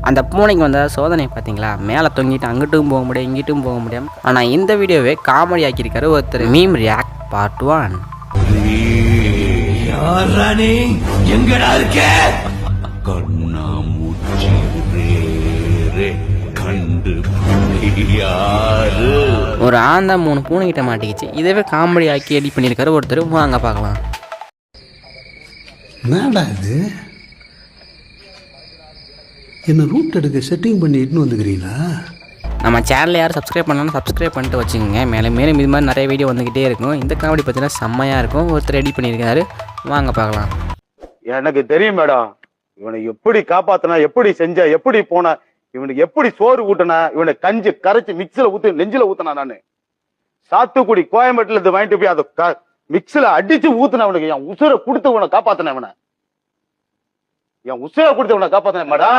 அந்த பூனைக்கு வந்த சோதனை பார்த்தீங்களா, மேலே தொங்கிட்டு அங்கிட்டும் போக முடியும் இங்கிட்டும் போக முடியும். ஆனால் இந்த வீடியோவே காமெடி ஆக்கியிருக்காரு ஒருத்தர். Meme react part 1. எங்கடா இருக்க கண்ணா மூச்சி கண்டு ஒரு ஆந்தா 3 பூனைகிட்ட மாட்டிக்கிச்சு. இதவே காமெடி ஆக்கி எடிட் பண்ணியிருக்காரு ஒருத்தர். வாங்க பார்க்கலாம். என்னடா இது, என்ன ரூட் எடுக்க செட்டிங் பண்ணி இட்டுன்னு வந்துக்கிறீங்களா? நம்ம சேனலில் யாரும் சப்ஸ்கிரைப் பண்ணலாம், சப்ஸ்கிரைப் பண்ணிட்டு வச்சுக்கோங்க. மேலும் மேலும் இது மாதிரி நிறைய வீடியோ வந்துக்கிட்டே இருக்கும். இந்த காமெடி பார்த்தீங்கன்னா செம்மையாக இருக்கும். ஒருத்தர் ரெடி பண்ணியிருக்காரு, வாங்க பார்க்கலாம். எனக்கு தெரியும் மேடம், இவனை எப்படி காப்பாத்தினா, எப்படி செஞ்ச, எப்படி போன, இவனுக்கு எப்படி சோறு ஊட்டினா, இவனை கஞ்சி கரைச்சி மிக்சில ஊத்து நெஞ்சில ஊத்தினா. நானு சாத்துக்குடி கோயம்பேட்டுல இருந்து வாங்கிட்டு போய் அதை மிக்சில அடிச்சு ஊத்துன. அவனுக்கு என் உசுரை கொடுத்து இவனை காப்பாத்தின. இவனை என் உசுரை கொடுத்து இவனை காப்பாத்தின மேடம்.